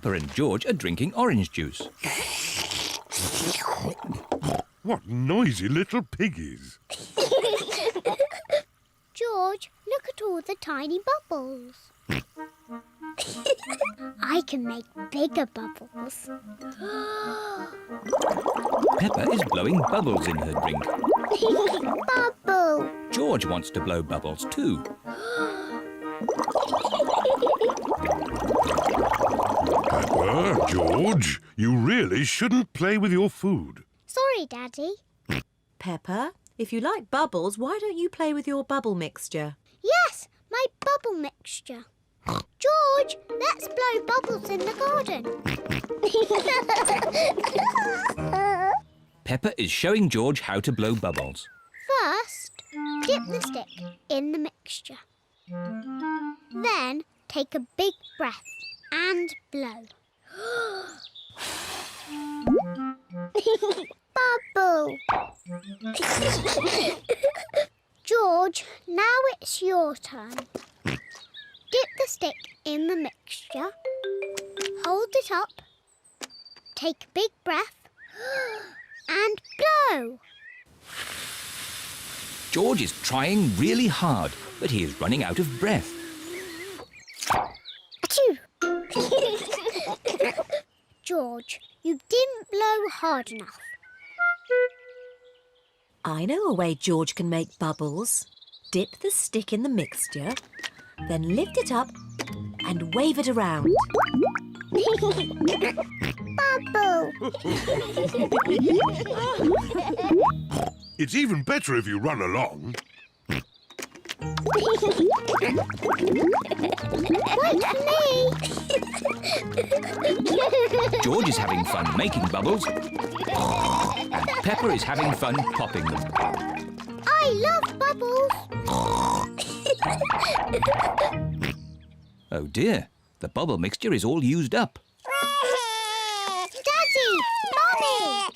Peppa and George are drinking orange juice. What noisy little piggies. George, look at all the tiny bubbles. I can make bigger bubbles. Peppa is blowing bubbles in her drink. Bubble! George wants to blow bubbles too. Peppa, George, you really shouldn't play with your food. Sorry, Daddy. Peppa, if you like bubbles, why don't you play with your bubble mixture? Yes, my bubble mixture. George, let's blow bubbles in the garden. Peppa is showing George how to blow bubbles. First, dip the stick in the mixture. Then take a big breath and blow. Bubble! George, now it's your turn. Dip the stick in the mixture. Hold it up. Take a big breath and blow. George is trying really hard, but he is running out of breath. Achoo! George, you didn't blow hard enough. I know a way George can make bubbles. Dip the stick in the mixture, then lift it up and wave it around. Bubble! It's even better if you run along. Wait for me! George is having fun making bubbles, and Peppa is having fun popping them. I love bubbles! Oh dear, the bubble mixture is all used up. Daddy! Mommy!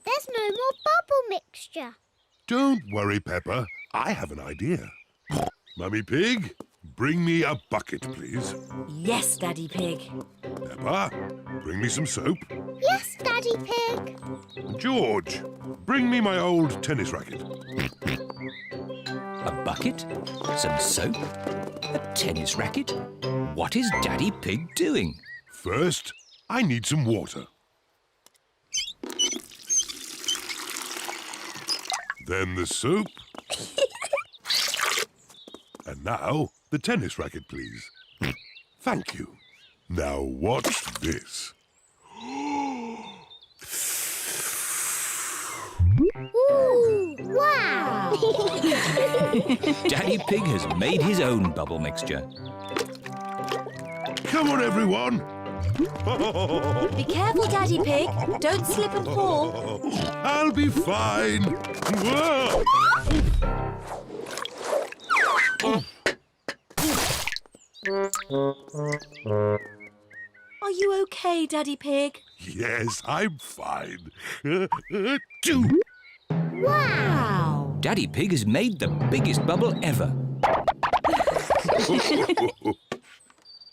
There's no more bubble mixture. Don't worry, Peppa. I have an idea. Mummy Pig, bring me a bucket, please. Yes, Daddy Pig. Peppa, bring me some soap. Yes, Daddy Pig. George, bring me my old tennis racket. A bucket, some soap, a tennis racket. What is Daddy Pig doing? First, I need some water. Then the soap. And now, the tennis racket, please. Thank you. Now watch this. Ooh, wow! Daddy Pig has made his own bubble mixture. Come on, everyone. Be careful, Daddy Pig. Don't slip and fall. I'll be fine. Whoa! Are you okay, Daddy Pig? Yes, I'm fine. Two. Wow! Daddy Pig has made the biggest bubble ever.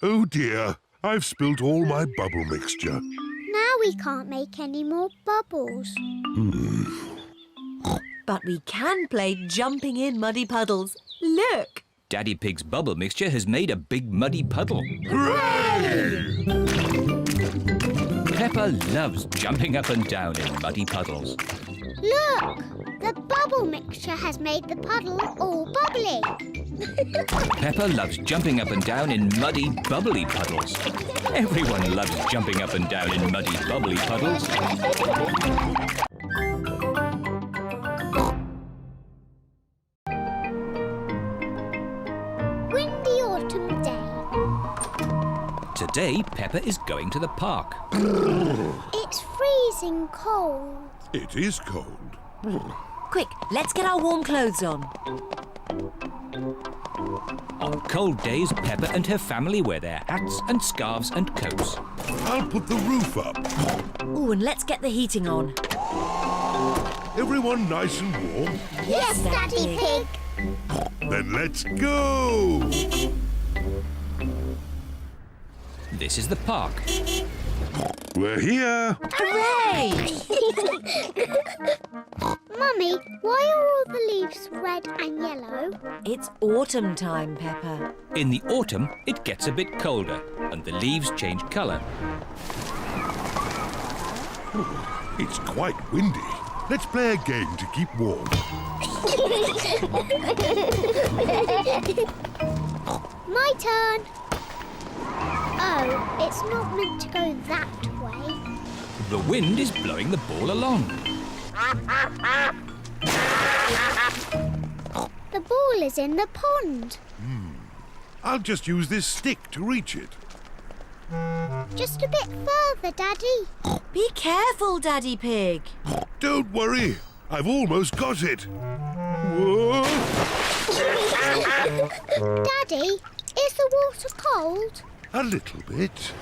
Oh dear, I've spilt all my bubble mixture. Now we can't make any more bubbles. But we can play jumping in muddy puddles. Look! Daddy Pig's bubble mixture has made a big muddy puddle. Hooray! Peppa loves jumping up and down in muddy puddles. Look! The bubble mixture has made the puddle all bubbly. Peppa loves jumping up and down in muddy, bubbly puddles. Everyone loves jumping up and down in muddy, bubbly puddles. Windy autumn day. Today, Peppa is going to the park. It's freezing cold. It is cold. Quick, let's get our warm clothes on. On cold days, Peppa and her family wear their hats and scarves and coats. I'll put the roof up. Oh, and let's get the heating on. Everyone nice and warm? Yes, Daddy Pig. Then let's go! This is the park. We're here. Hooray! Mummy, why are all the leaves red and yellow? It's autumn time, Peppa. In the autumn, it gets a bit colder and the leaves change colour. It's quite windy. Let's play a game to keep warm. My turn. Oh, it's not meant to go that way. The wind is blowing the ball along. The ball is in the pond. I'll just use this stick to reach it. Just a bit further, Daddy. Be careful, Daddy Pig. Don't worry. I've almost got it. Whoa! Daddy, is the water cold? A little bit.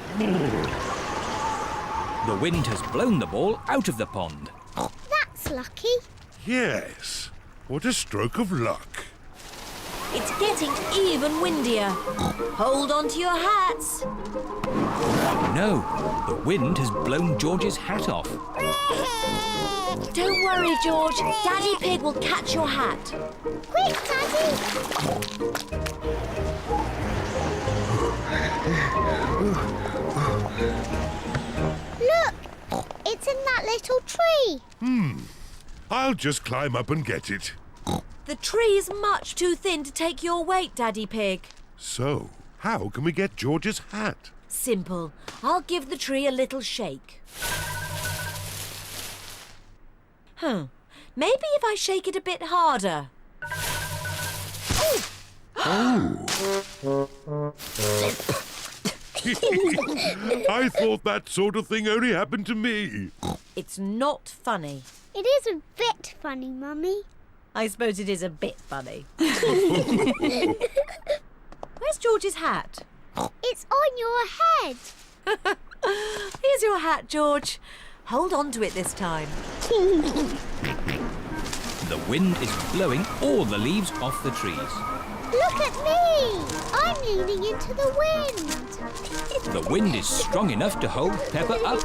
The wind has blown the ball out of the pond. That's lucky. Yes. What a stroke of luck. It's getting even windier. Hold on to your hats. No, the wind has blown George's hat off. Don't worry, George. Daddy Pig will catch your hat. Quick, Daddy. Look, it's in that little tree. I'll just climb up and get it. The tree's much too thin to take your weight, Daddy Pig. So, how can we get George's hat? Simple. I'll give the tree a little shake. Maybe if I shake it a bit harder. I thought that sort of thing only happened to me. It's not funny. It is a bit funny, Mummy. I suppose it is a bit funny. Where's George's hat? It's on your head. Here's your hat, George. Hold on to it this time. The wind is blowing all the leaves off the trees. Look at me. I'm leaning into the wind. The wind is strong enough to hold Peppa up.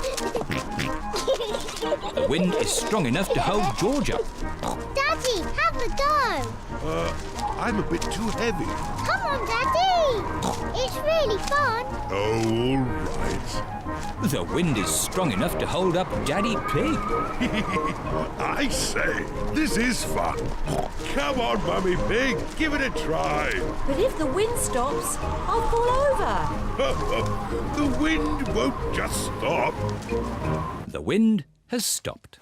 The wind is strong enough to hold George up. Daddy, have a go. I'm a bit too heavy. Come on, Daddy. It's really fun. Oh, all right. The wind is strong enough to hold up Daddy Pig. I say, this is fun. Come on, Mummy Pig, give it a try. But if the wind stops, I'll fall over. The wind won't just stop. The wind has stopped.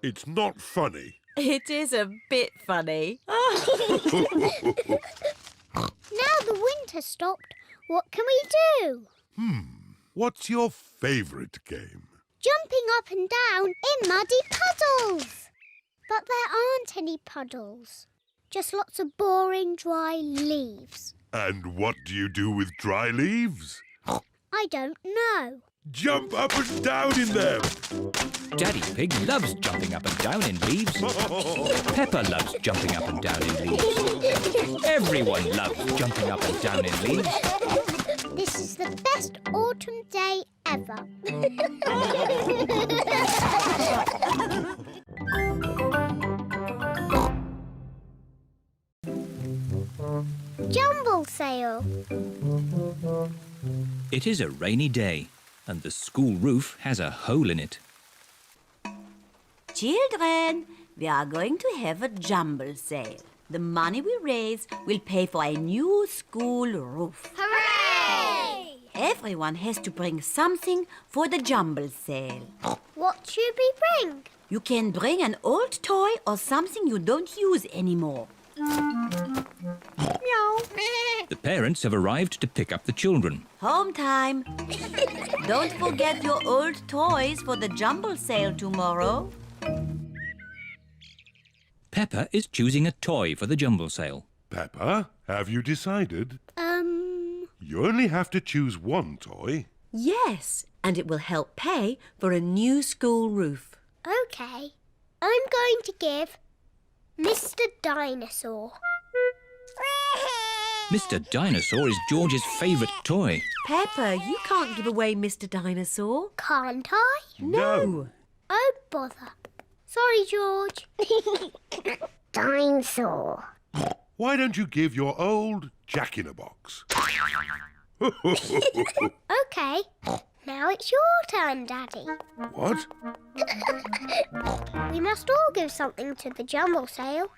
It's not funny. It is a bit funny. Now the wind has stopped. What can we do? What's your favourite game? Jumping up and down in muddy puddles. But there aren't any puddles. Just lots of boring, dry leaves. And what do you do with dry leaves? I don't know. Jump up and down in them. Daddy Pig loves jumping up and down in leaves. Peppa loves jumping up and down in leaves. Everyone loves jumping up and down in leaves. This is the best autumn day ever. Jumble Sale. It is a rainy day and the school roof has a hole in it. Children, we are going to have a jumble sale. The money we raise will pay for a new school roof. Hooray! Everyone has to bring something for the jumble sale. What should we bring? You can bring an old toy or something you don't use anymore. Meow. The parents have arrived to pick up the children. Home time. Don't forget your old toys for the jumble sale tomorrow. Peppa is choosing a toy for the jumble sale. Peppa, have you decided? You only have to choose one toy. Yes, and it will help pay for a new school roof. Okay. I'm going to give Mr. Dinosaur. Mr. Dinosaur is George's favourite toy. Peppa, you can't give away Mr. Dinosaur. Can't I? No. Oh, bother. Sorry, George. Dinosaur. Why don't you give your old Jack-in-a-Box? OK. Now it's your turn, Daddy. What? We must all give something to the Jumble Sale.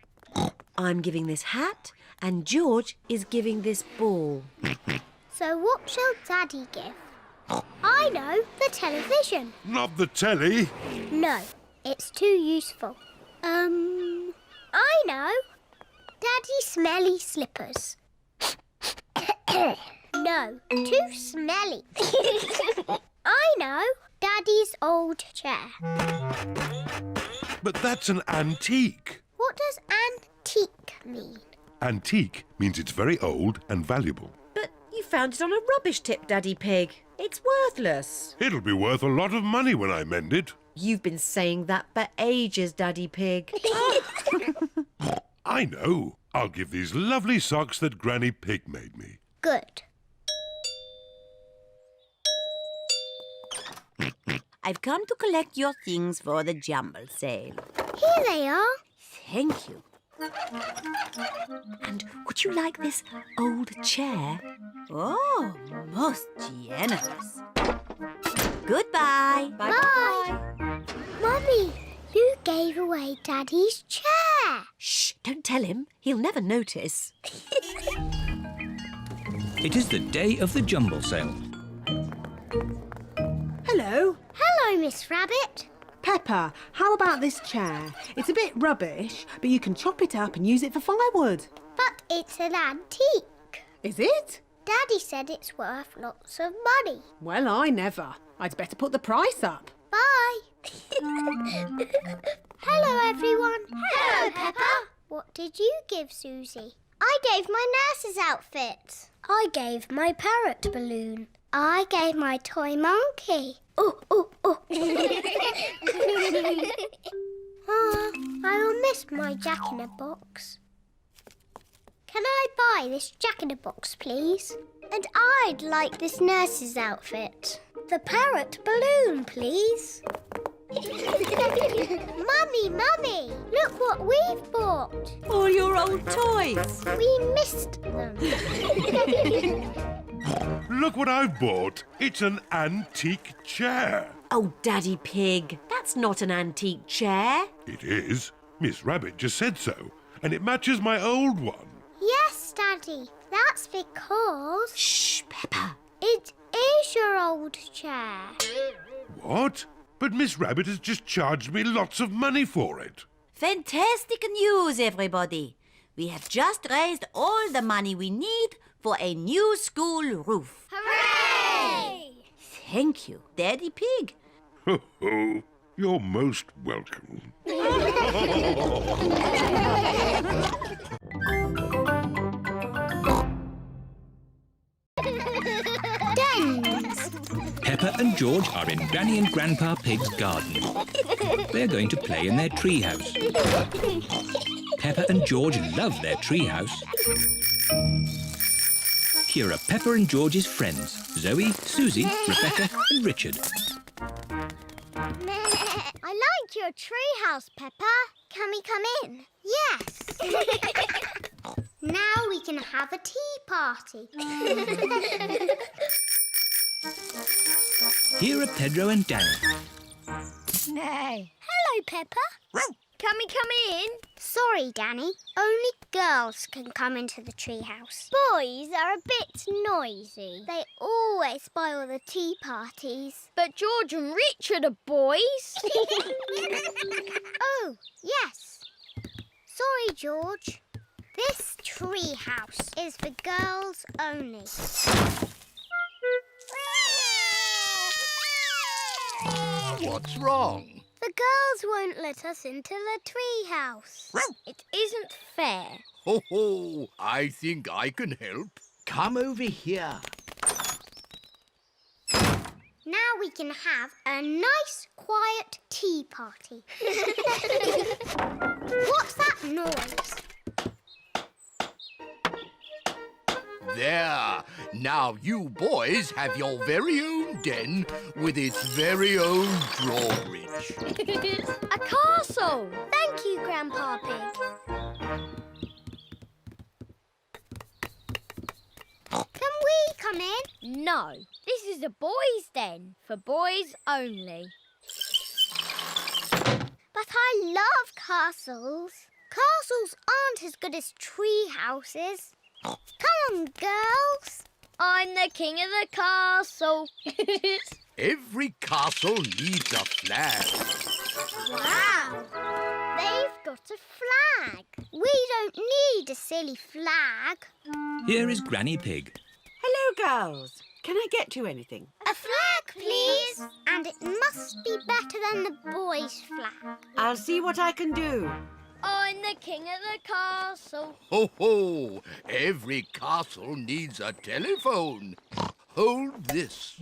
I'm giving this hat and George is giving this ball. So what shall Daddy give? I know, the television. Not the telly. No, it's too useful. I know. Daddy smelly slippers. No, too smelly. I know. Daddy's old chair. But that's an antique. What does antique mean? Antique means it's very old and valuable. But you found it on a rubbish tip, Daddy Pig. It's worthless. It'll be worth a lot of money when I mend it. You've been saying that for ages, Daddy Pig. I know. I'll give these lovely socks that Granny Pig made me. Good. I've come to collect your things for the Jumble Sale. Here they are. Thank you. And would you like this old chair? Oh, most generous. Goodbye. Bye. Mummy, you gave away Daddy's chair. Shh, don't tell him. He'll never notice. It is the day of the Jumble Sale. Hello. Hello, Miss Rabbit. Peppa, how about this chair? It's a bit rubbish, but you can chop it up and use it for firewood. But it's an antique. Is it? Daddy said it's worth lots of money. Well, I never. I'd better put the price up. Bye. Hello, everyone. Hello, Peppa. What did you give Suzy? I gave my nurse's outfit. I gave my parrot balloon. I gave my toy monkey. Oh, oh, oh. I'll miss my Jack-in-a-Box. Can I buy this Jack-in-a-Box, please? And I'd like this nurse's outfit. The parrot balloon, please. Mummy, look what we've bought. All your old toys. We missed them. Look what I've bought. It's an antique chair. Oh, Daddy Pig, that's not an antique chair. It is. Miss Rabbit just said so. And it matches my old one. Yes, Daddy. That's because Shh, Peppa. it is your old chair. What? But Miss Rabbit has just charged me lots of money for it. Fantastic news, everybody. We have just raised all the money we need for a new school roof. Hooray! Thank you, Daddy Pig. Ho ho. You're most welcome. Dens. Peppa and George are in Granny and Grandpa Pig's garden. They're going to play in their treehouse. Peppa and George love their treehouse. Here are Peppa and George's friends, Zoe, Suzy, Rebecca and Richard. I liked your treehouse, Peppa. Can we come in? Yes. Now we can have a tea party. Here are Pedro and Danny. Hello, Peppa. Can we come in? Sorry, Danny. Only girls can come into the treehouse. Boys are a bit noisy. They always spoil the tea parties. But George and Richard are boys. Oh, yes. Sorry, George. This treehouse is for girls only. What's wrong? The girls won't let us into the treehouse. It isn't fair. Ho ho! I think I can help. Come over here. Now we can have a nice, quiet tea party. What's that noise? There. Now you boys have your very own den with its very own drawbridge. A castle! Thank you, Grandpa Pig. Can we come in? No, this is a boys' den for boys only. But I love castles. Castles aren't as good as tree houses. Come on, girls. I'm the king of the castle. Every castle needs a flag. Wow! They've got a flag. We don't need a silly flag. Here is Granny Pig. Hello, girls. Can I get you anything? A flag, please. And it must be better than the boys' flag. I'll see what I can do. I'm the king of the castle. Ho ho! Every castle needs a telephone. Hold this.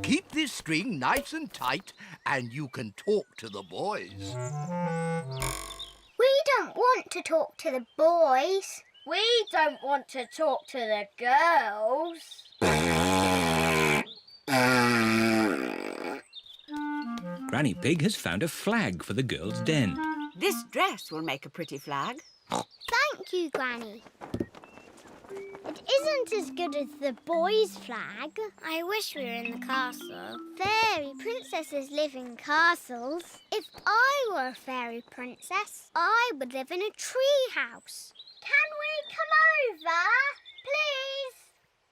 Keep this string nice and tight and you can talk to the boys. We don't want to talk to the boys. We don't want to talk to the girls. Granny Pig has found a flag for the girls' den. This dress will make a pretty flag. Thank you, Granny. It isn't as good as the boys' flag. I wish we were in the castle. Fairy princesses live in castles. If I were a fairy princess, I would live in a tree house. Can we come over, please?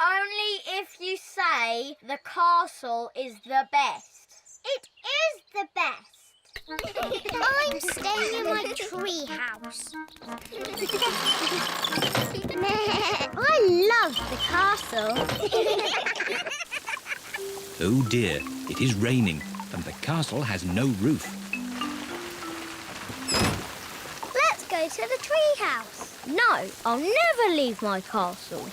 Only if you say the castle is the best. It is the best. I'm staying in my tree house. I love the castle. Oh dear, it is raining and the castle has no roof. Let's go to the tree house. No, I'll never leave my castle.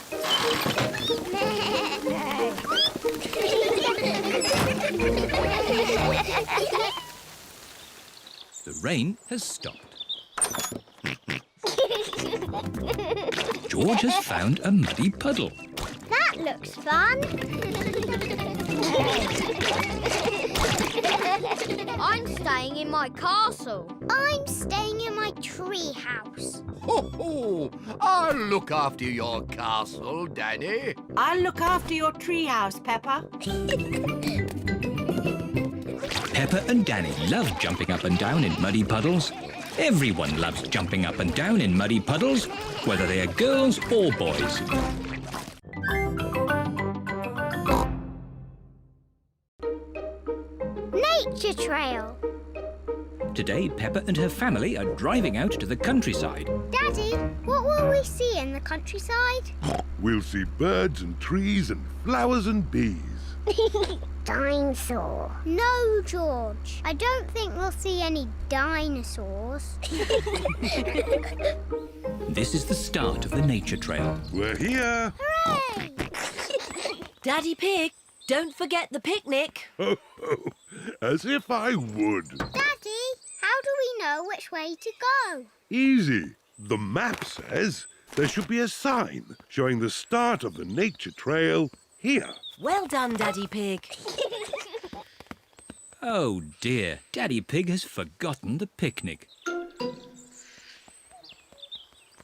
The rain has stopped. George has found a muddy puddle. That looks fun. I'm staying in my castle. I'm staying in my tree house. Ho ho! I'll look after your castle, Danny. I'll look after your treehouse, Peppa. Peppa and Danny love jumping up and down in muddy puddles. Everyone loves jumping up and down in muddy puddles, whether they are girls or boys. Nature trail. Today, Peppa and her family are driving out to the countryside. Daddy, what will we see in the countryside? We'll see birds and trees and flowers and bees. Dinosaur. No, George. I don't think we'll see any dinosaurs. This is the start of the nature trail. We're here. Hooray! Daddy Pig, don't forget the picnic. Ho, ho. As if I would. Daddy, how do we know which way to go? Easy. The map says there should be a sign showing the start of the nature trail here. Well done, Daddy Pig. Oh dear, Daddy Pig has forgotten the picnic.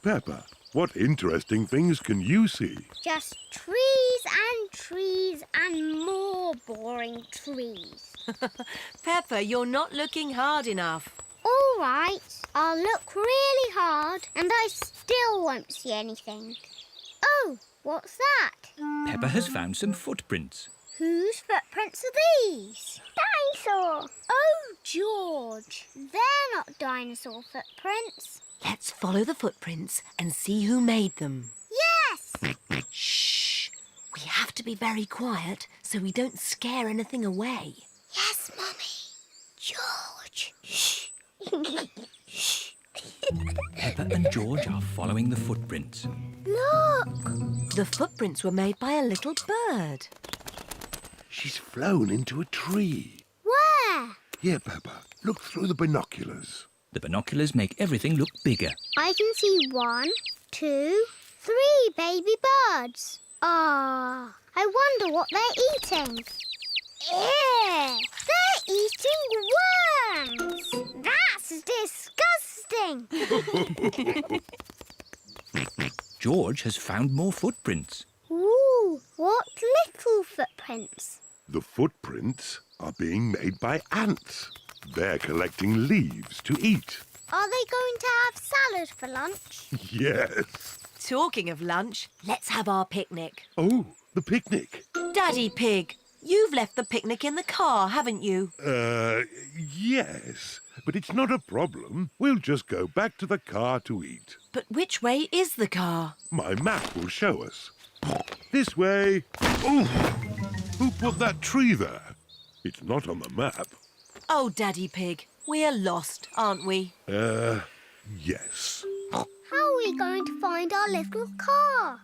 Peppa, what interesting things can you see? Just trees and trees and more boring trees. Peppa, you're not looking hard enough. All right, I'll look really hard and I still won't see anything. Oh, what's that? Peppa has found some footprints. Whose footprints are these? Dinosaur. Oh, George, they're not dinosaur footprints. Let's follow the footprints and see who made them. Yes! Shh! We have to be very quiet so we don't scare anything away. Yes, Mummy. George. Shh. Peppa and George are following the footprints. Look! The footprints were made by a little bird. She's flown into a tree. Where? Here, Peppa, look through the binoculars. The binoculars make everything look bigger. I can see 1, 2, 3 baby birds. Ah, I wonder what they're eating. Ew! They're eating worms! That's disgusting! George has found more footprints. Ooh, what little footprints? The footprints are being made by ants. They're collecting leaves to eat. Are they going to have salad for lunch? Yes. Talking of lunch, let's have our picnic. Oh, the picnic. Daddy Pig, you've left the picnic in the car, haven't you? Yes. But it's not a problem. We'll just go back to the car to eat. But which way is the car? My map will show us. This way. Oh! Who put that tree there? It's not on the map. Oh, Daddy Pig, we're lost, aren't we? Yes. How are we going to find our little car?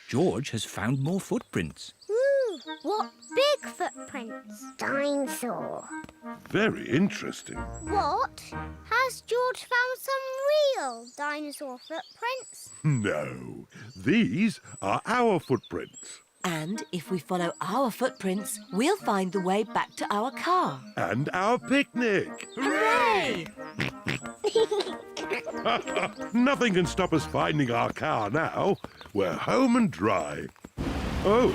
George has found more footprints. Ooh, what big footprints? Dinosaur. Very interesting. What? Has George found some real dinosaur footprints? No, these are our footprints. And if we follow our footprints, we'll find the way back to our car. And our picnic. Hooray! Nothing can stop us finding our car now. We're home and dry. Oh,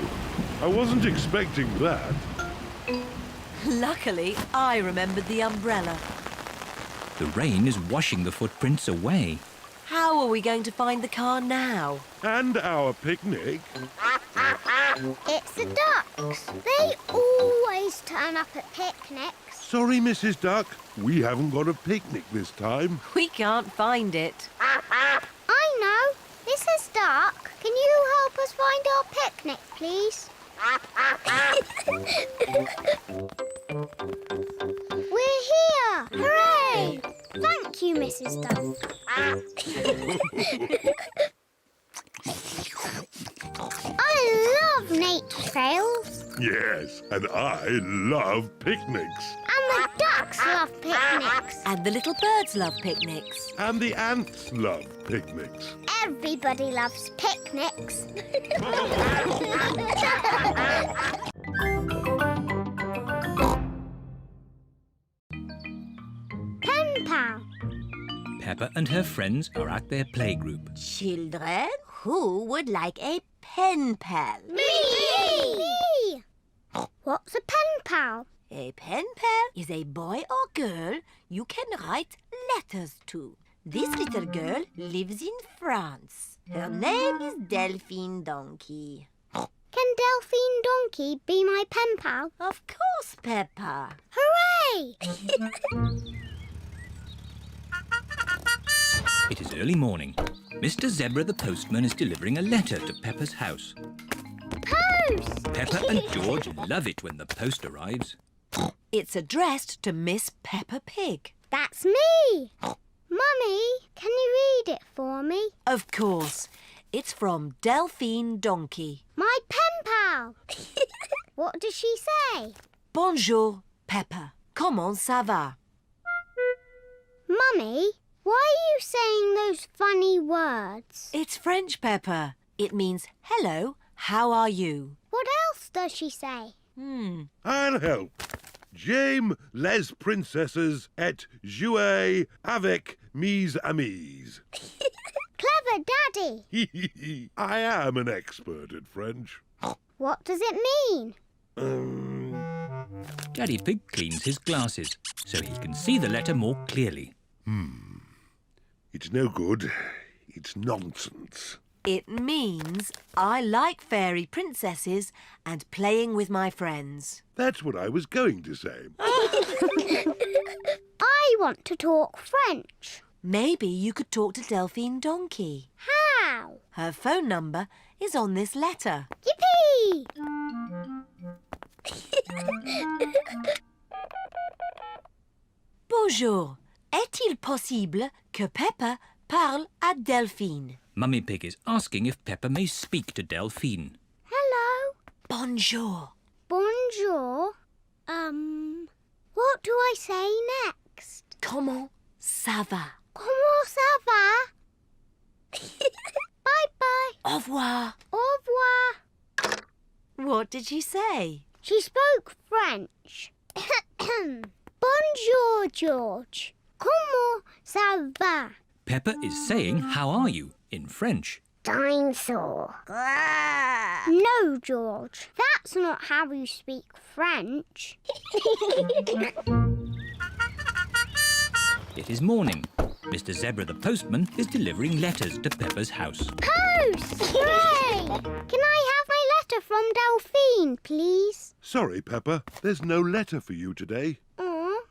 I wasn't expecting that. Luckily, I remembered the umbrella. The rain is washing the footprints away. How are we going to find the car now? And our picnic. It's the ducks. They always turn up at picnics. Sorry, Mrs. Duck. We haven't got a picnic this time. We can't find it. I know. Mrs. Duck, can you help us find our picnic, please? We're here! Hooray! Thank you, Mrs. Duck. I love nature trails. Yes, and I love picnics. And the ducks love picnics. And the little birds love picnics. And the ants love picnics. Everybody loves picnics. Pen pal. Peppa and her friends are at their playgroup. Children, who would like a pen pal? Me! What's a pen pal? A pen pal is a boy or girl you can write letters to. This little girl lives in France. Her name is Delphine Donkey. Can Delphine Donkey be my pen pal? Of course, Peppa. Hooray! It is early morning. Mr. Zebra the postman is delivering a letter to Peppa's house. Post! Peppa and George love it when the post arrives. It's addressed to Miss Peppa Pig. That's me! Mummy, can you read it for me? Of course. It's from Delphine Donkey. My pen pal! What does she say? Bonjour, Peppa. Comment ça va? Mummy, why are you saying those funny words? It's French, Peppa. It means hello, how are you? What else does she say? I'll help. J'aime les princesses et jouer avec mes amis. Clever Daddy! I am an expert at French. What does it mean? Daddy Pig cleans his glasses so he can see the letter more clearly. It's no good. It's nonsense. It means I like fairy princesses and playing with my friends. That's what I was going to say. I want to talk French. Maybe you could talk to Delphine Donkey. How? Her phone number is on this letter. Yippee! Bonjour. Est-il possible que Peppa parle à Delphine? Mummy Pig is asking if Peppa may speak to Delphine. Hello. Bonjour. Bonjour. What do I say next? Comment ça va? Comment ça va? Bye-bye. Au revoir. Au revoir. What did she say? She spoke French. Bonjour, George. Comment ça va? Peppa is saying, how are you, in French. Dinosaur. No, George. That's not how you speak French. It is morning. Mr. Zebra the postman is delivering letters to Peppa's house. Post! Hooray! Can I have my letter from Delphine, please? Sorry, Peppa, there's no letter for you today. Aw.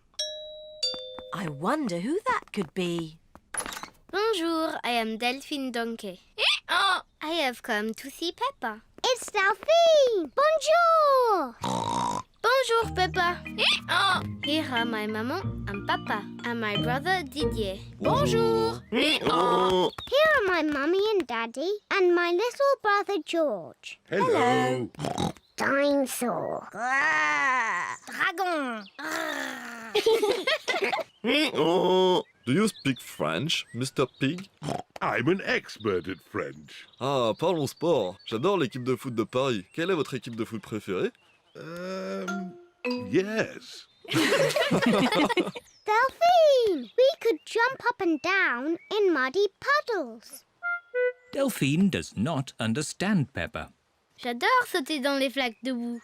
I wonder who that could be. Bonjour, I am Delphine Donkey. Oh, I have come to see Peppa. It's Delphine! Bonjour! Bonjour, Peppa. Oh, here are my maman and papa and my brother Didier. Bonjour. Here are my mummy and daddy and my little brother George. Hello. Dinosaur. Dragon. Do you speak French, Mr. Pig? I'm an expert at French. Ah, parlons sport. J'adore l'équipe de foot de Paris. Quelle est votre équipe de foot préférée? Yes. Delphine, we could jump up and down in muddy puddles. Delphine does not understand Peppa. J'adore sauter dans les flaques de boue.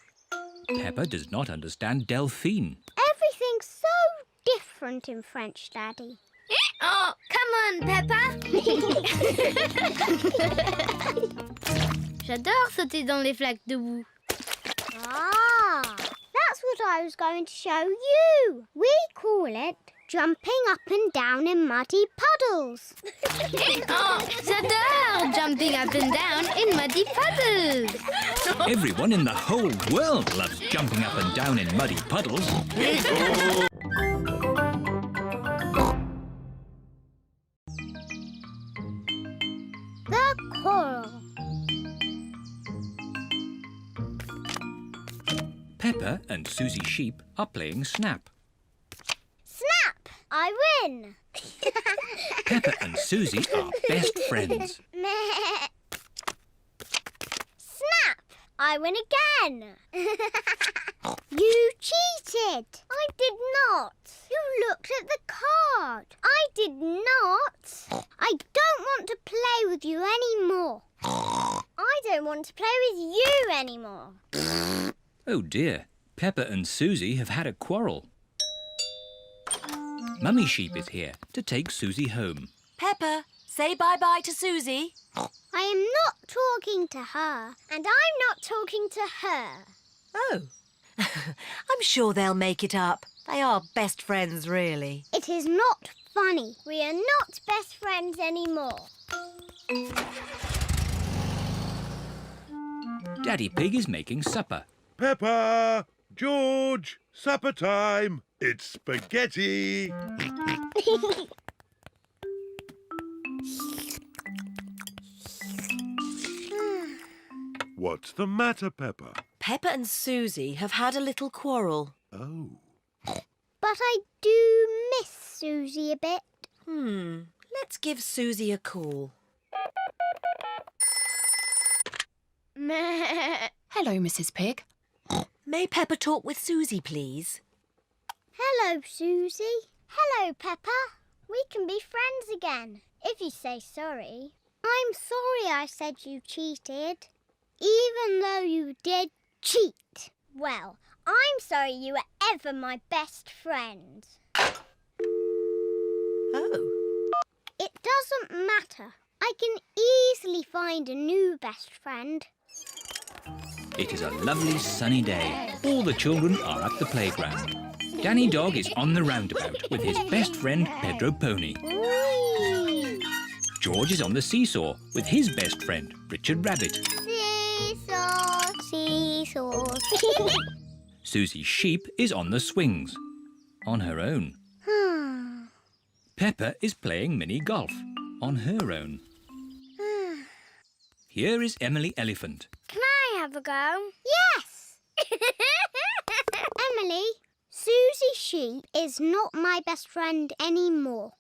Peppa does not understand Delphine. Everything's so different in French, Daddy. Oh, come on, Peppa. J'adore sauter dans les flaques de boue. Ah, that's what I was going to show you. We call it jumping up and down in muddy puddles. Oh, j'adore jumping up and down in muddy puddles. Everyone in the whole world loves jumping up and down in muddy puddles. The coral. Peppa and Suzy Sheep are playing Snap. Snap! I win. Peppa and Suzy are best friends. Meh. Snap! I win again. You cheated. I did not. You looked at the card. I did not. I don't want to play with you anymore. I don't want to play with you anymore. Oh dear, Peppa and Suzy have had a quarrel. Mummy Sheep is here to take Suzy home. Peppa, say bye-bye to Suzy. I am not talking to her, and I'm not talking to her. Oh. I'm sure they'll make it up. They are best friends, really. It is not funny. We are not best friends anymore. Daddy Pig is making supper. Peppa! George! Supper time! It's spaghetti! What's the matter, Peppa? Peppa and Suzy have had a little quarrel. Oh. But I do miss Suzy a bit. Let's give Suzy a call. Hello, Mrs. Pig. May Peppa talk with Suzy, please? Hello, Suzy. Hello, Peppa. We can be friends again, if you say sorry. I'm sorry I said you cheated, even though you did cheat. Well, I'm sorry you were ever my best friend. Oh. It doesn't matter. I can easily find a new best friend. It is a lovely sunny day. All the children are at the playground. Danny Dog is on the roundabout with his best friend Pedro Pony. Whee! George is on the seesaw with his best friend Richard Rabbit. Seesaw, seesaw. Suzy Sheep is on the swings, on her own. Peppa is playing mini golf, on her own. Here is Emily Elephant. Can I have a go? Yes! Emily, Suzy Sheep is not my best friend anymore.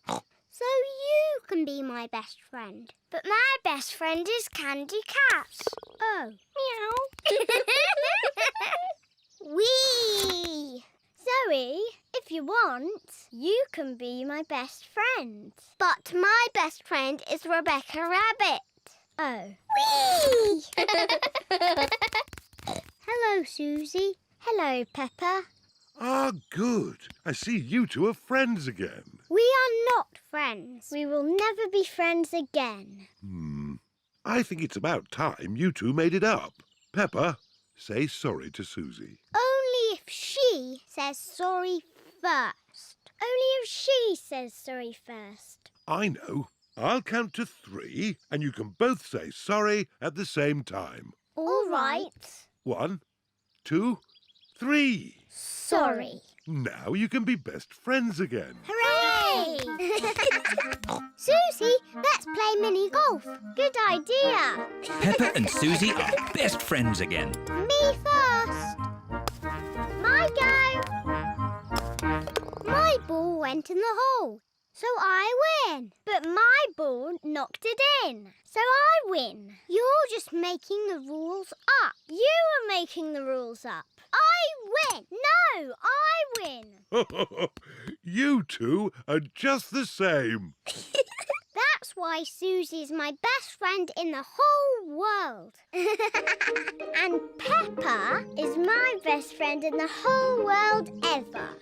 So you can be my best friend. But my best friend is Candy Cat. Oh. Meow. Wee! Zoe, if you want, you can be my best friend. But my best friend is Rebecca Rabbit. Oh. Whee! Hello, Suzy. Hello, Peppa. Ah, good. I see you two are friends again. We are not friends. We will never be friends again. I think it's about time you two made it up. Peppa, say sorry to Suzy. Only if she says sorry first. Only if she says sorry first. I know. I'll count to 3 and you can both say sorry at the same time. All right. 1, 2, 3. Sorry. Now you can be best friends again. Hooray! Suzy, let's play mini golf. Good idea. Peppa and Suzy are best friends again. Me first. My go. My ball went in the hole, so I win. But my ball knocked it in, so I win. You're just making the rules up. You are making the rules up. I win. No, I win. You two are just the same. That's why Suzy's my best friend in the whole world. And Peppa is my best friend in the whole world ever.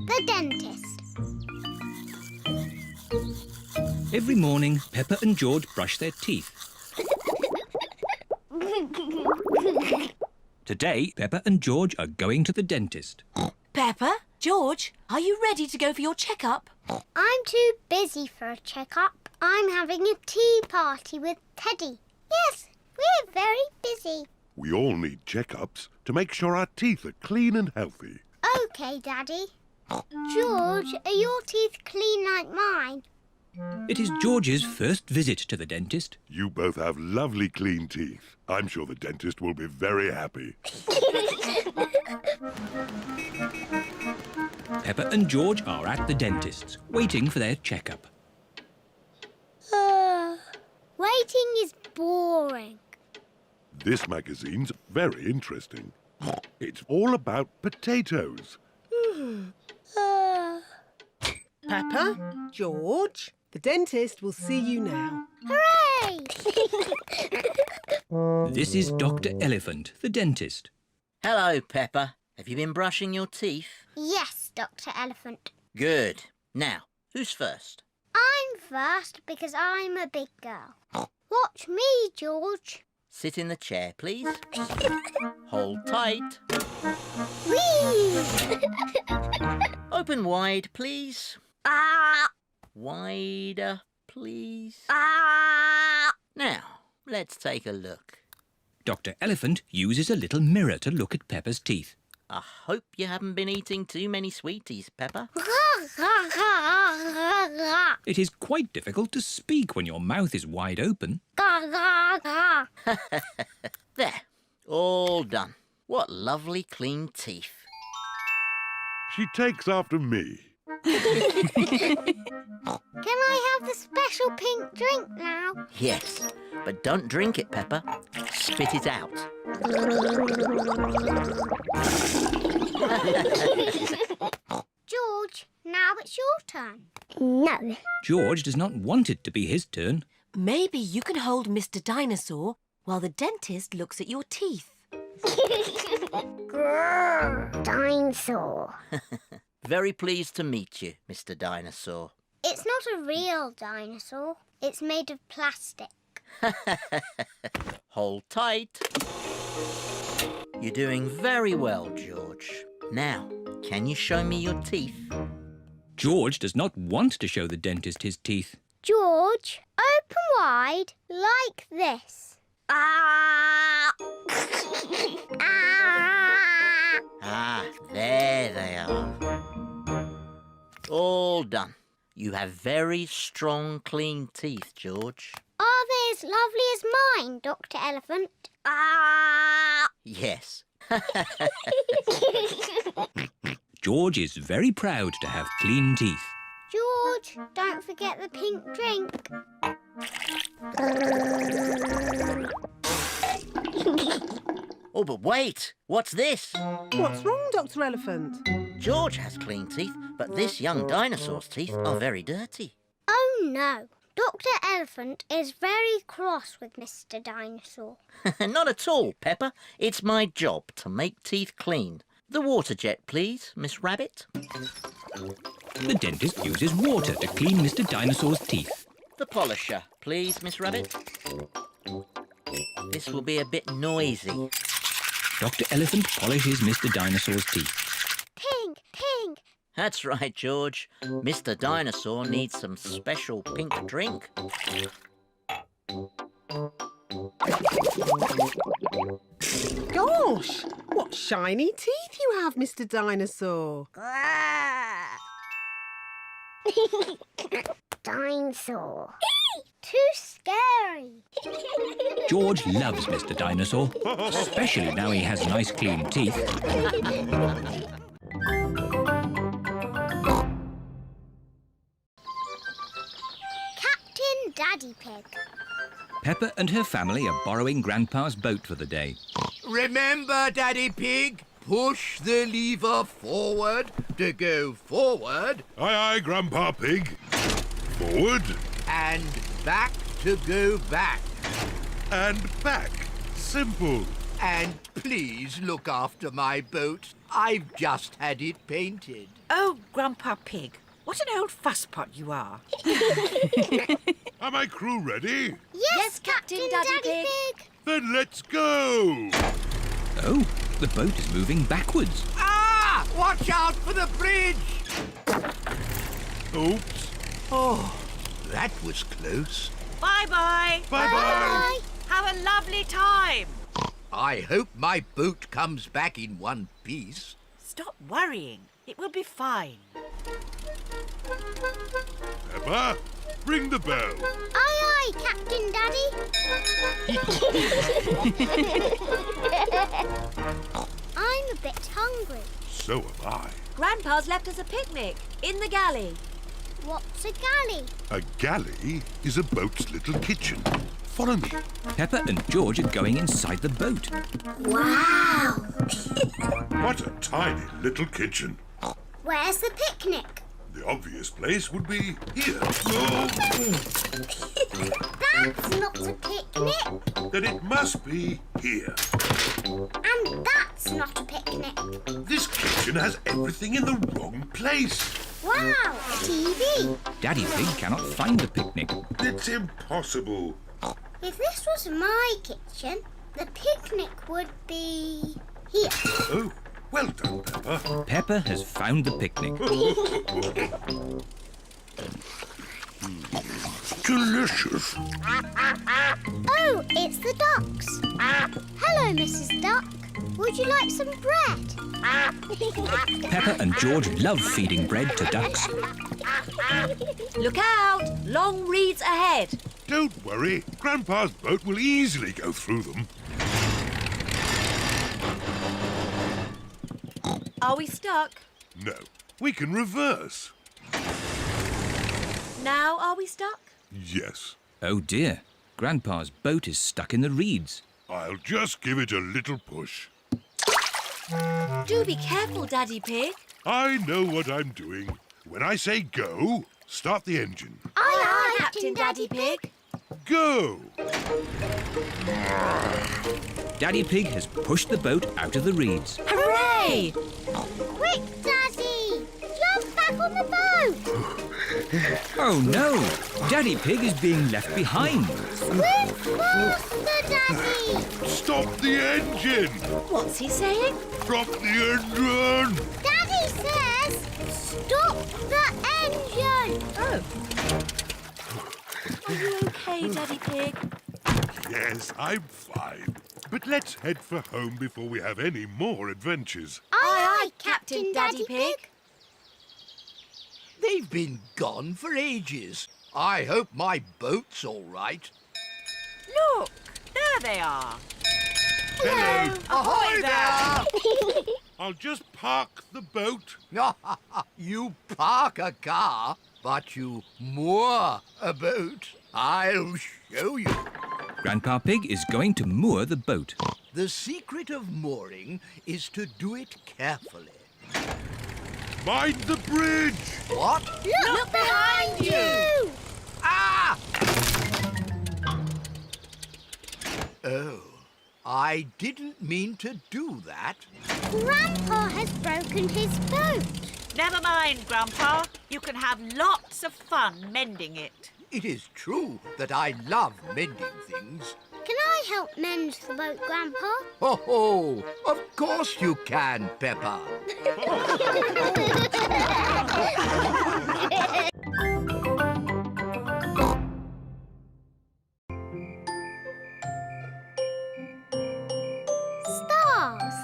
The dentist. Every morning, Peppa and George brush their teeth. Today, Peppa and George are going to the dentist. Peppa, George, are you ready to go for your checkup? I'm too busy for a checkup. I'm having a tea party with Teddy. Yes, we're very busy. We all need checkups to make sure our teeth are clean and healthy. OK, Daddy. George, are your teeth clean like mine? It is George's first visit to the dentist. You both have lovely clean teeth. I'm sure the dentist will be very happy. Peppa and George are at the dentist's, waiting for their checkup. Waiting is boring. This magazine's very interesting. It's all about potatoes. Peppa, George, the dentist will see you now. Hooray! This is Dr. Elephant, the dentist. Hello, Peppa. Have you been brushing your teeth? Yes, Dr. Elephant. Good. Now, who's first? I'm first because I'm a big girl. Watch me, George. Sit in the chair, please. Hold tight. Whee! Open wide, please. Wider, please. Now, let's take a look. Dr. Elephant uses a little mirror to look at Peppa's teeth. I hope you haven't been eating too many sweeties, Peppa. It is quite difficult to speak when your mouth is wide open. There, all done. What lovely clean teeth. She takes after me. Can I have the special pink drink now? Yes, but don't drink it, Peppa. Spit it out. George, now it's your turn. No. George does not want it to be his turn. Maybe you can hold Mr. Dinosaur while the dentist looks at your teeth. Grrr, dinosaur. Very pleased to meet you, Mr. Dinosaur. It's not a real dinosaur. It's made of plastic. Hold tight. You're doing very well, George. Now, can you show me your teeth? George does not want to show the dentist his teeth. George, open wide like this. Ah, there they are. All done. You have very strong, clean teeth, George. Are they as lovely as mine, Dr. Elephant? Ah! Yes. George is very proud to have clean teeth. George, don't forget the pink drink. Oh, but wait! What's this? What's wrong, Dr. Elephant? George has clean teeth, but this young dinosaur's teeth are very dirty. Oh no, Dr. Elephant is very cross with Mr. Dinosaur. Not at all, Peppa. It's my job to make teeth clean. The water jet, please, Miss Rabbit. The dentist uses water to clean Mr. Dinosaur's teeth. The polisher, please, Miss Rabbit. This will be a bit noisy. Dr. Elephant polishes Mr. Dinosaur's teeth. Pink, pink. That's right, George. Mr. Dinosaur needs some special pink drink. Gosh, what shiny teeth you have, Mr. Dinosaur. Dinosaur. Too scary. George loves Mr. Dinosaur, especially now he has nice clean teeth. Captain Daddy Pig. Peppa and her family are borrowing Grandpa's boat for the day. Remember, Daddy Pig, push the lever forward to go forward. Aye, aye, Grandpa Pig. Forward. And back to go back. And back. Simple. And please look after my boat. I've just had it painted. Oh, Grandpa Pig, what an old fusspot you are. Are my crew ready? Yes, Captain Daddy Pig. Then let's go. Oh, the boat is moving backwards. Ah! Watch out for the bridge! Oops. Oh, that was close. Bye-bye. Bye-bye. Have a lovely time. I hope my boat comes back in one piece. Stop worrying. It will be fine. Peppa, ring the bell. Aye, aye, Captain Daddy. I'm a bit hungry. So am I. Grandpa's left us a picnic in the galley. What's a galley? A galley is a boat's little kitchen. Follow me. Peppa and George are going inside the boat. Wow. What a tiny little kitchen. Where's the picnic? The obvious place would be here. That's not a picnic. Then it must be here. And that's not a picnic. This kitchen has everything in the wrong place. Wow, a TV. Daddy Pig cannot find the picnic. It's impossible. If this was my kitchen, the picnic would be here. Oh, well done, Peppa. Peppa has found the picnic. Delicious. Oh, it's the ducks. Hello, Mrs. Duck. Would you like some bread? Peppa and George love feeding bread to ducks. Look out! Long reeds ahead. Don't worry. Grandpa's boat will easily go through them. Are we stuck? No, we can reverse. Now are we stuck? Yes. Oh dear, Grandpa's boat is stuck in the reeds. I'll just give it a little push. Do be careful, Daddy Pig. I know what I'm doing. When I say go, start the engine. Aye, aye, Captain Daddy Pig. Go! Daddy Pig has pushed the boat out of the reeds. Hooray! Quick, Daddy! Jump back on the boat! Oh no! Daddy Pig is being left behind. Swim faster, Daddy! Stop the engine! What's he saying? Stop the engine! Daddy says, stop the engine! Oh. Are you okay, Daddy Pig? Yes, I'm fine. But let's head for home before we have any more adventures. Aye, aye, Captain Daddy Pig. They've been gone for ages. I hope my boat's all right. Look, there they are. Hello. Ahoy there! I'll just park the boat. You park a car, but you moor a boat. I'll show you. Grandpa Pig is going to moor the boat. The secret of mooring is to do it carefully. Mind the bridge! What? Look behind you! Ah! Oh, I didn't mean to do that. Grandpa has broken his boat. Never mind, Grandpa. You can have lots of fun mending it. It is true that I love mending things. Can I help mend the boat, Grandpa? Oh, of course you can, Peppa. Stars.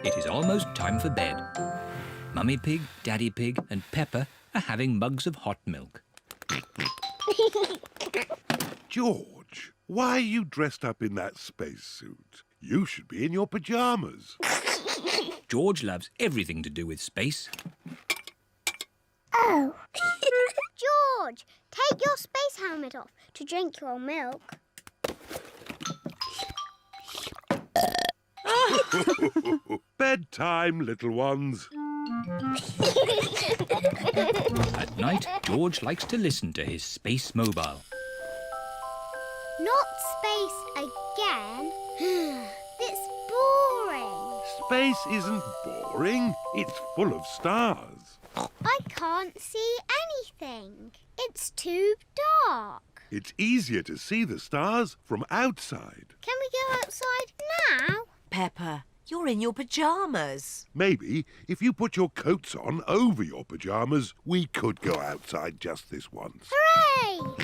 It is almost time for bed. Mummy Pig, Daddy Pig and Peppa are having mugs of hot milk. George, why are you dressed up in that spacesuit? You should be in your pyjamas. George loves everything to do with space. Oh. George, take your space helmet off to drink your milk. Bedtime, little ones. At night, George likes to listen to his space mobile. Not space again. It's boring. Space isn't boring. It's full of stars. I can't see anything. It's too dark. It's easier to see the stars from outside. Can we go outside now? Peppa, you're in your pyjamas. Maybe if you put your coats on over your pyjamas, we could go outside just this once. Hooray!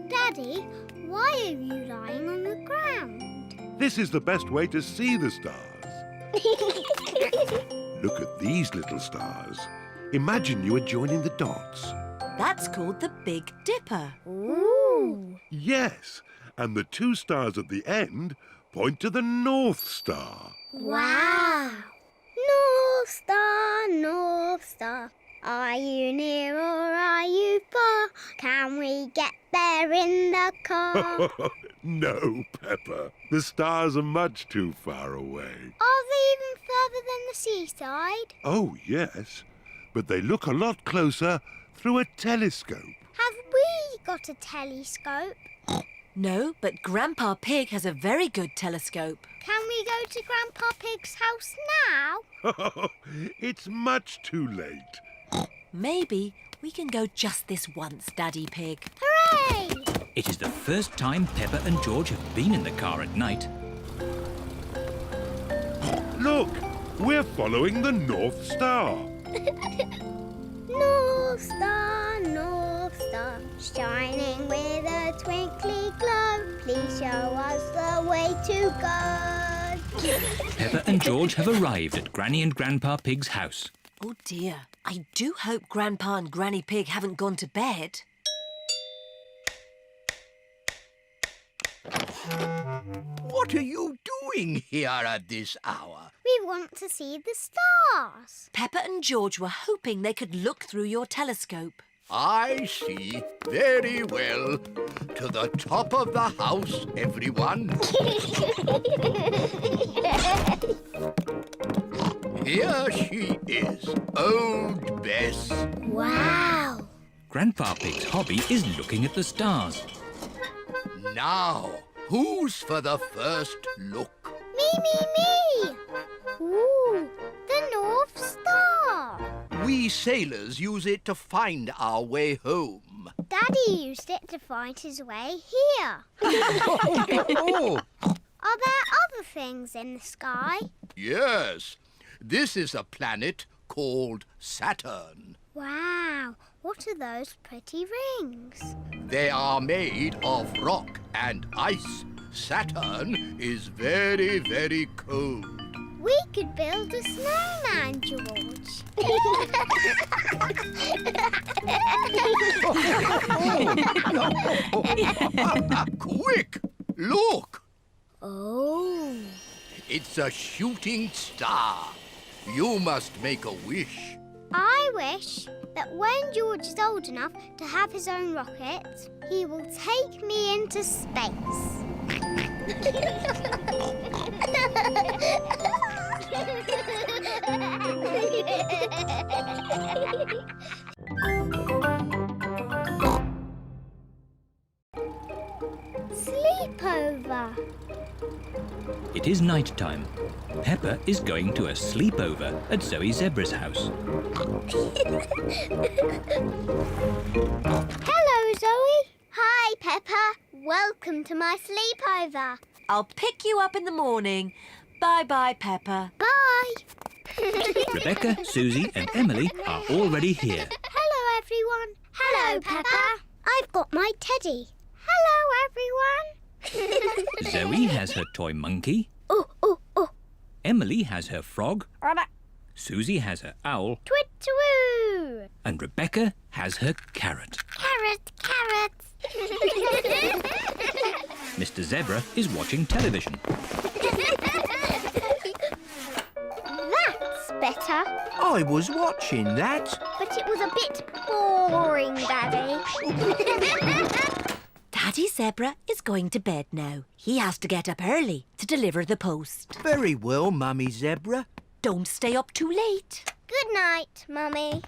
Daddy, why are you lying on the ground? This is the best way to see the stars. Look at these little stars. Imagine you are joining the dots. That's called the Big Dipper. Ooh! Yes, and the two stars at the end point to the North Star. Wow! North Star, North Star, are you near or are you far? Can we get there in the car? No, Peppa. The stars are much too far away. Are they even further than the seaside? Oh, yes, but they look a lot closer through a telescope. Have we got a telescope? No, but Grandpa Pig has a very good telescope. Can we go to Grandpa Pig's house now? It's much too late. Maybe we can go just this once, Daddy Pig. Hooray! It is the first time Peppa and George have been in the car at night. Look, we're following the North Star. North Star, shining with a twinkly glow. Please show us the way to go. Peppa and George have arrived at Granny and Grandpa Pig's house. Oh dear, I do hope Grandpa and Granny Pig haven't gone to bed. What are you doing here at this hour? We want to see the stars. Peppa and George were hoping they could look through your telescope. I see. Very well. To the top of the house, everyone. Here she is, old Bess. Wow! Grandpa Pig's hobby is looking at the stars. Now, who's for the first look? Me! Ooh, the North Star. We sailors use it to find our way home. Daddy used it to find his way here. Oh, Are there other things in the sky? yes. This is a planet called Saturn. Wow, what are those pretty rings? They are made of rock and ice. Saturn is very, very cold. We could build a snowman, George. Quick! Look! Oh. It's a shooting star. You must make a wish. I wish that when George is old enough to have his own rocket, he will take me into space. Sleepover. It is night time. Peppa is going to a sleepover at Zoe Zebra's house. Hello, Zoe. Hi, Peppa. Welcome to my sleepover. I'll pick you up in the morning. Bye-bye, Peppa. Bye. Rebecca, Suzy and Emily are already here. Hello, everyone. Hello, Peppa. I've got my teddy. Hello, everyone. Zoe has her toy monkey. Oh. Emily has her frog. Suzy has her owl. Twit-twoo. And Rebecca has her carrot. Carrot. Mr. Zebra is watching television. That's better. I was watching that. But it was a bit boring, Daddy. Daddy Zebra is going to bed now. He has to get up early to deliver the post. Very well, Mummy Zebra. Don't stay up too late. Good night, Mummy.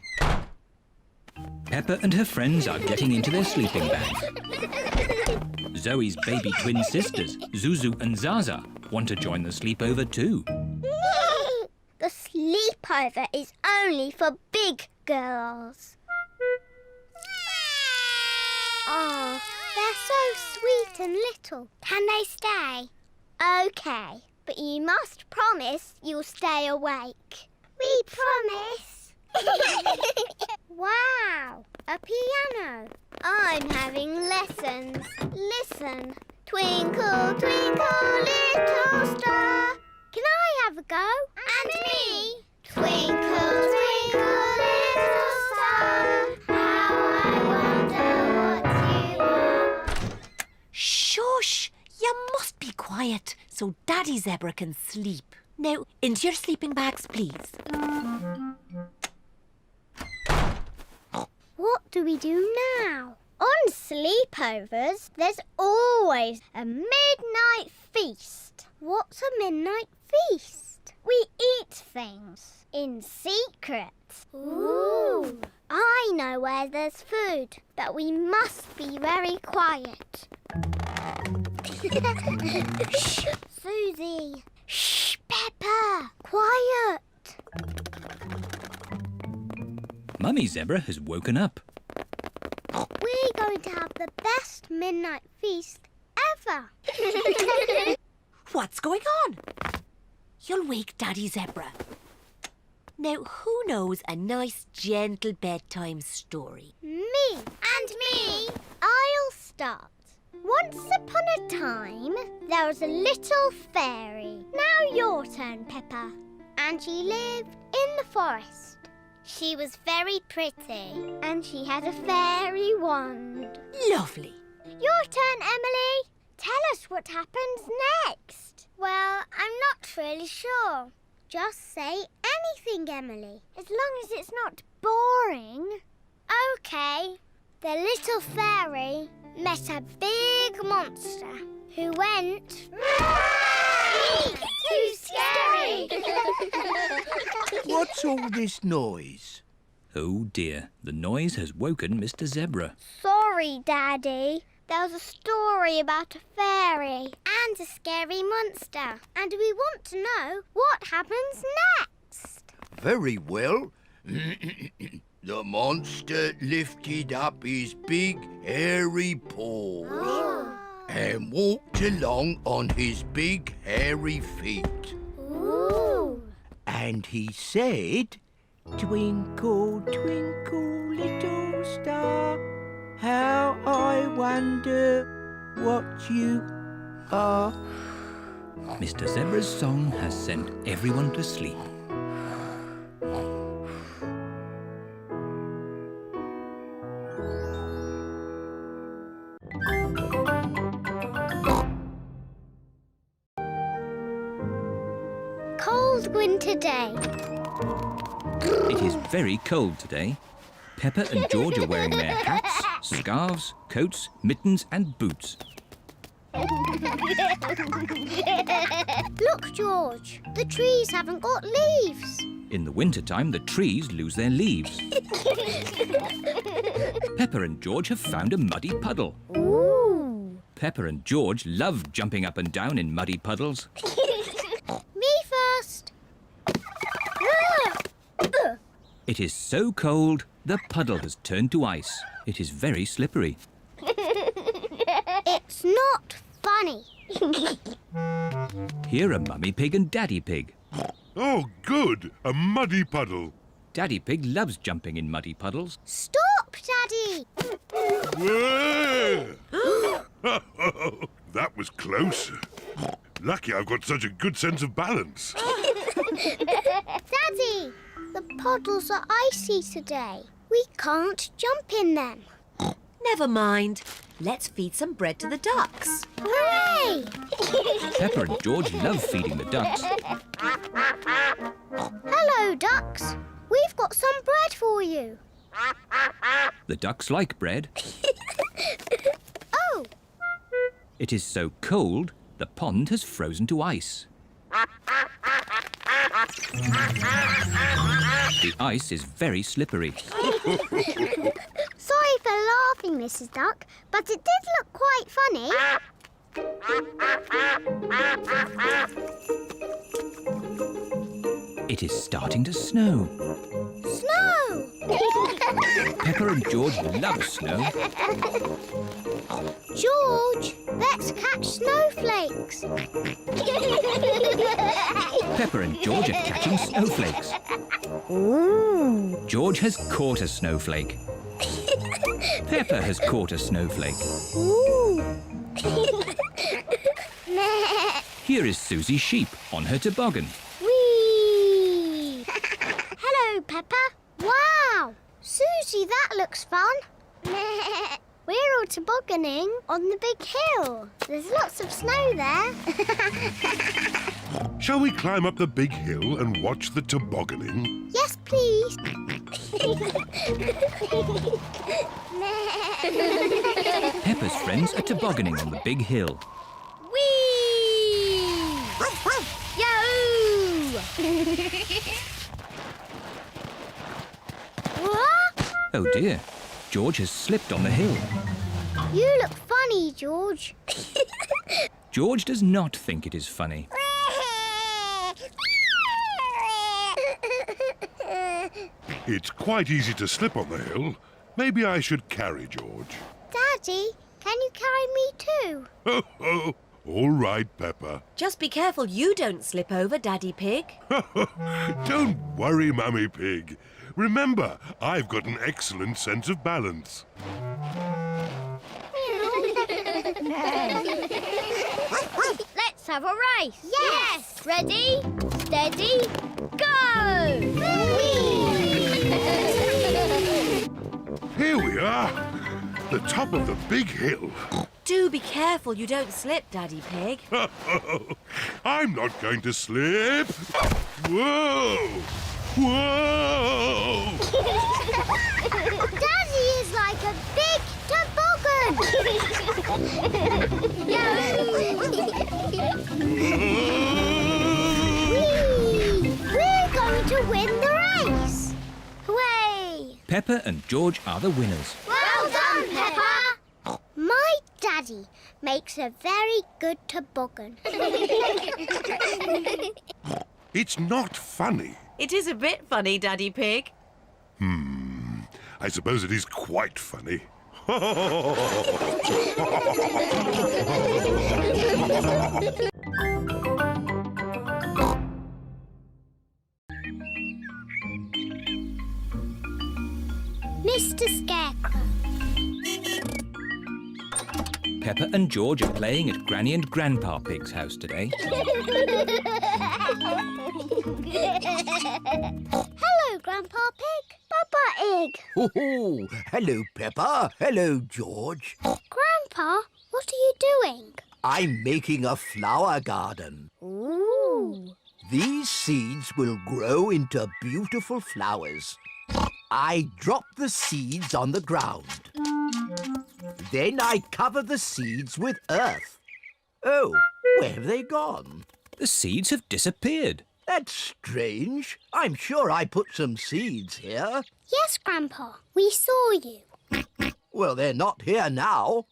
Peppa and her friends are getting into their sleeping bag. Zoe's baby twin sisters, Zuzu and Zaza, want to join the sleepover too. The sleepover is only for big girls. Oh, they're so sweet and little. Can they stay? OK, but you must promise you'll stay awake. We promise. Wow, a piano. I'm having lessons. Listen. Twinkle, twinkle, little star. Can I have a go? And me. Twinkle, twinkle, little star. How I wonder what you are. Shush! You must be quiet so Daddy Zebra can sleep. Now, into your sleeping bags, please. What do we do now? On sleepovers, there's always a midnight feast. What's a midnight feast? We eat things in secret. Ooh. I know where there's food, but we must be very quiet. Shh, Suzy. Shh, Peppa. Quiet. Mummy Zebra has woken up. We're going to have the best midnight feast ever. What's going on? You'll wake Daddy Zebra. Now, who knows a nice, gentle bedtime story? Me. And me. I'll start. Once upon a time, there was a little fairy. Now your turn, Peppa. And she lived in the forest. She was very pretty, and she had a fairy wand. Lovely. Your turn, Emily. Tell us what happens next. Well, I'm not really sure. Just say anything, Emily, as long as it's not boring. OK. The little fairy met a big monster who went... Too scary! What's all this noise? Oh dear, the noise has woken Mr. Zebra. Sorry, Daddy. There was a story about a fairy and a scary monster. And we want to know what happens next. Very well. The monster lifted up his big, hairy paws and walked along on his big, hairy feet. Ooh. And he said, "Twinkle, twinkle, little star, how I wonder what you are." Mr. Zebra's song has sent everyone to sleep. cold winter day. It is very cold today. Peppa and George are wearing their hats, scarves, coats, mittens and boots. Look, George, the trees haven't got leaves. In the wintertime, the trees lose their leaves. Peppa and George have found a muddy puddle. Ooh. Peppa and George love jumping up and down in muddy puddles. Me first. It is so cold, the puddle has turned to ice. It is very slippery. It's not funny. Here are Mummy Pig and Daddy Pig. Oh, good! A muddy puddle. Daddy Pig loves jumping in muddy puddles. Stop, Daddy! That was close. Lucky I've got such a good sense of balance. Daddy, the puddles are icy today. We can't jump in them. Never mind. Let's feed some bread to the ducks. Hooray! Peppa and George love feeding the ducks. Hello, ducks. We've got some bread for you. The ducks like bread. Oh! It is so cold, the pond has frozen to ice. The ice is very slippery. Sorry for laughing, Mrs. Duck, but it did look quite funny. It is starting to snow. Snow! Peppa and George love snow. George, let's catch snowflakes. Peppa and George are catching snowflakes. Ooh. George has caught a snowflake. Peppa has caught a snowflake. Ooh. Here is Suzy Sheep on her toboggan. Whee! Hello, Peppa. Wow! Suzy, that looks fun. We're all tobogganing on the big hill. There's lots of snow there. Shall we climb up the big hill and watch the tobogganing? Yes, please. Peppa's friends are tobogganing on the big hill. Whee! Yahoo! What? Oh dear, George has slipped on the hill. You look funny, George. George does not think it is funny. It's quite easy to slip on the hill. Maybe I should carry George. Daddy, can you carry me too? Oh, all right, Peppa. Just be careful you don't slip over, Daddy Pig. Don't worry, Mummy Pig. Remember, I've got an excellent sense of balance. Let's have a race. Yes! Ready, steady, go! Here we are, the top of the big hill. Do be careful you don't slip, Daddy Pig. I'm not going to slip. Whoa! Whoa! Daddy is like a big toboggan. We're going to win the race. Hooray! Peppa and George are the winners. Well done, Peppa. My daddy makes a very good toboggan. It's not funny. It is a bit funny, Daddy Pig. I suppose it is quite funny. Mr. Scarecrow. Peppa and George are playing at Granny and Grandpa Pig's house today. Hello, Grandpa Pig. Papa Egg. Oh, hello, Peppa. Hello, George. Grandpa, what are you doing? I'm making a flower garden. Ooh. These seeds will grow into beautiful flowers. I drop the seeds on the ground. Then I cover the seeds with earth. Oh, where have they gone? The seeds have disappeared. That's strange. I'm sure I put some seeds here. Yes, Grandpa, we saw you. Well, they're not here now.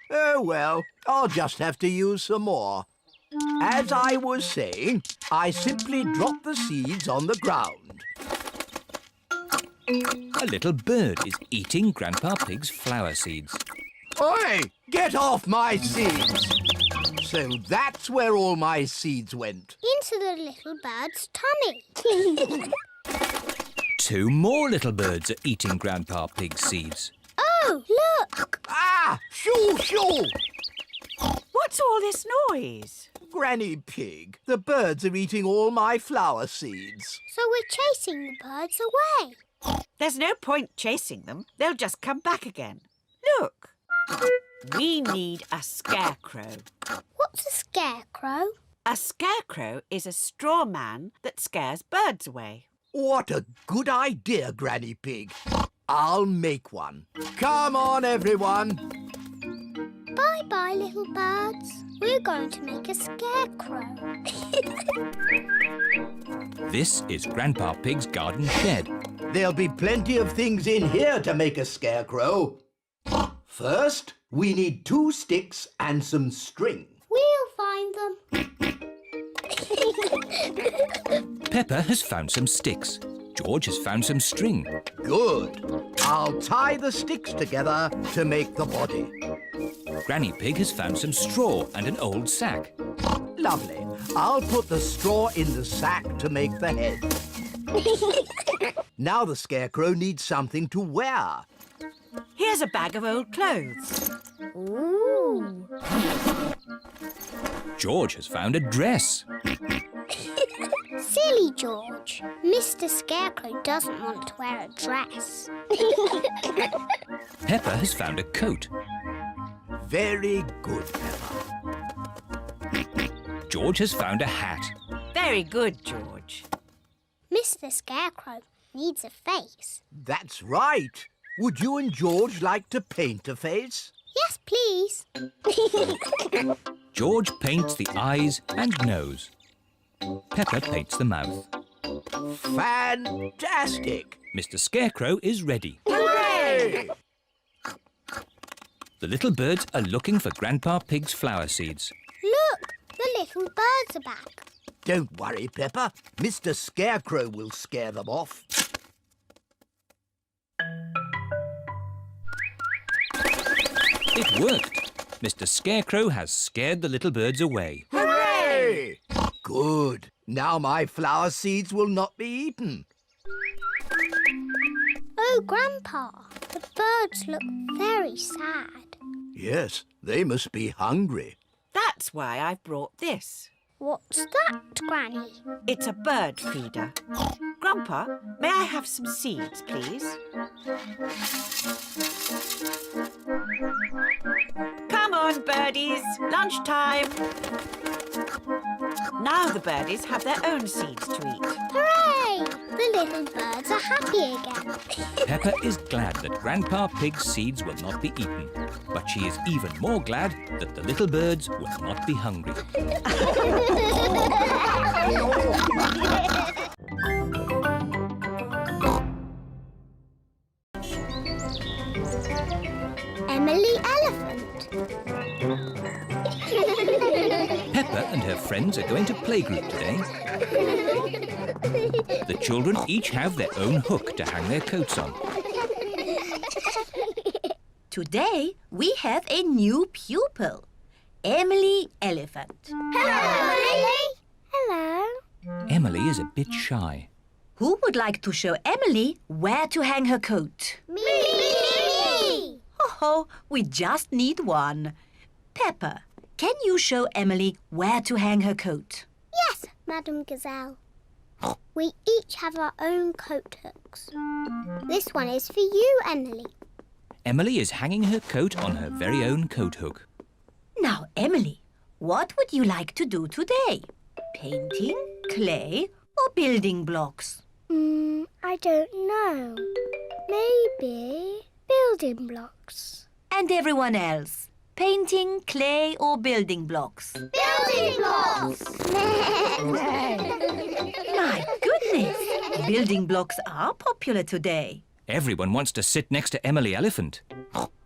Oh, well, I'll just have to use some more. As I was saying, I simply drop the seeds on the ground. A little bird is eating Grandpa Pig's flower seeds. Oi! Get off my seeds! So that's where all my seeds went. Into the little bird's tummy. 2 more little birds are eating Grandpa Pig's seeds. Oh, look! Ah! Shoo, shoo! What's all this noise? Granny Pig, the birds are eating all my flower seeds. So we're chasing the birds away. There's no point chasing them. They'll just come back again. Look. We need a scarecrow. What's a scarecrow? A scarecrow is a straw man that scares birds away. What a good idea, Granny Pig. I'll make one. Come on, everyone. Bye-bye, little birds. We're going to make a scarecrow. This is Grandpa Pig's garden shed. There'll be plenty of things in here to make a scarecrow. First, we need 2 sticks and some string. We'll find them. Peppa has found some sticks. George has found some string. Good. I'll tie the sticks together to make the body. Granny Pig has found some straw and an old sack. Lovely. I'll put the straw in the sack to make the head. Now the scarecrow needs something to wear. Here's a bag of old clothes. Ooh. George has found a dress. Silly George. Mr. Scarecrow doesn't want to wear a dress. Peppa has found a coat. Very good, Peppa. George has found a hat. Very good, George. Mr. Scarecrow needs a face. That's right. Would you and George like to paint a face? Yes, please. George paints the eyes and nose. Peppa paints the mouth. Fantastic! Mr. Scarecrow is ready. Hooray! The little birds are looking for Grandpa Pig's flower seeds. Look, the little birds are back. Don't worry, Peppa. Mr. Scarecrow will scare them off. It worked. Mr. Scarecrow has scared the little birds away. Hooray! Good. Now my flower seeds will not be eaten. Oh, Grandpa, the birds look very sad. Yes, they must be hungry. That's why I've brought this. What's that, Granny? It's a bird feeder. Grandpa, may I have some seeds, please? Come on, birdies. Lunchtime. Now the birdies have their own seeds to eat. Hooray! The little birds are happy again. Peppa is glad that Grandpa Pig's seeds will not be eaten. But she is even more glad that the little birds will not be hungry. Emily Elephant. Peppa and her friends are going to playgroup today. The children each have their own hook to hang their coats on. Today we have a new pupil, Emily Elephant. Hello, Emily. Hello. Emily is a bit shy. Who would like to show Emily where to hang her coat? Me! Oh, we just need one. Peppa, can you show Emily where to hang her coat? Yes, Madam Gazelle. We each have our own coat hooks. This one is for you, Emily. Emily is hanging her coat on her very own coat hook. Now, Emily, what would you like to do today? Painting, Clay or building blocks? I don't know. Maybe building blocks. And everyone else? Painting, clay or building blocks? Building blocks! My goodness! Building blocks are popular today. Everyone wants to sit next to Emily Elephant.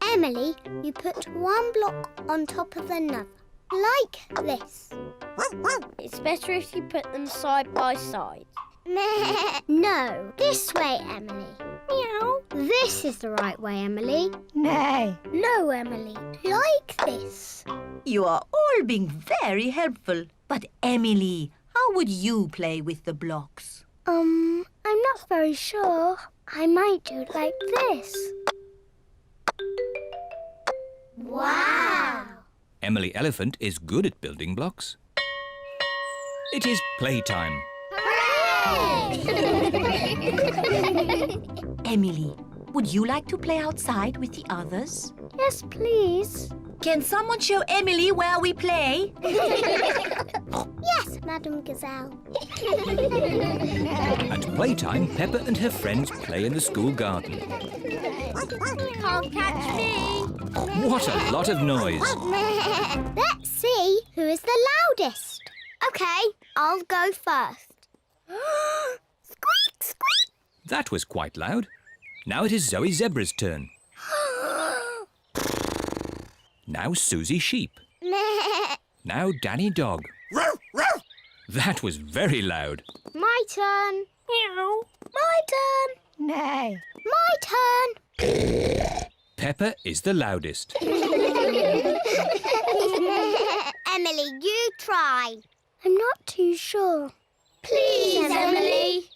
Emily, you put one block on top of another, like this. It's better if you put them side by side. No, this way, Emily. Meow. This is the right way, Emily. No, Emily, like this. You are all being very helpful. But Emily, how would you play with the blocks? I'm not very sure. I might do it like this. Wow! Emily Elephant is good at building blocks. It is playtime. Emily, would you like to play outside with the others? Yes, please. Can someone show Emily where we play? Yes, Madam Gazelle. At playtime, Peppa and her friends play in the school garden. Can't catch me. What a lot of noise. Let's see who is the loudest. Okay, I'll go first. Squeak, squeak. That was quite loud. Now it is Zoe Zebra's turn. Now Suzy Sheep. Now Danny Dog. That was very loud. My turn. Meow. My turn. Nay. My turn. Peppa is the loudest. Emily, you try. I'm not too sure. Please, Emily.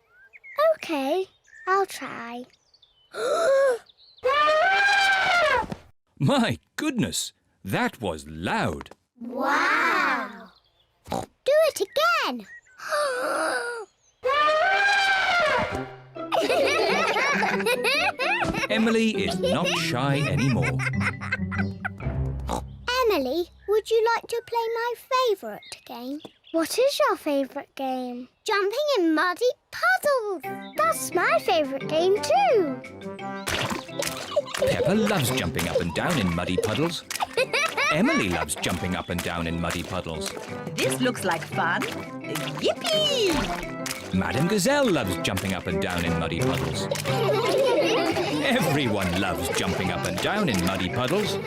Okay, I'll try. My goodness, that was loud. Wow! Do it again. Emily is not shy anymore. Emily, would you like to play my favourite game? What is your favourite game? Jumping in muddy puddles. That's my favourite game too. Peppa loves jumping up and down in muddy puddles. Emily loves jumping up and down in muddy puddles. This looks like fun. Yippee! Madam Gazelle loves jumping up and down in muddy puddles. Everyone loves jumping up and down in muddy puddles.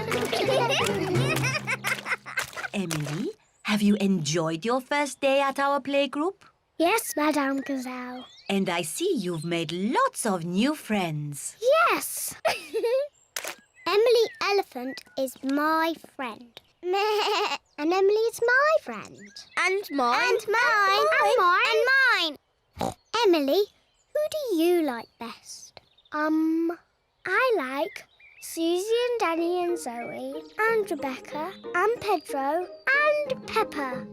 Emily, have you enjoyed your first day at our playgroup? Yes, Madame Gazelle. And I see you've made lots of new friends. Yes. Emily Elephant is my friend. And Emily's my friend. And mine. And mine. And mine. And mine. Emily, who do you like best? I like Suzy and Danny and Zoe and Rebecca and Pedro and Peppa.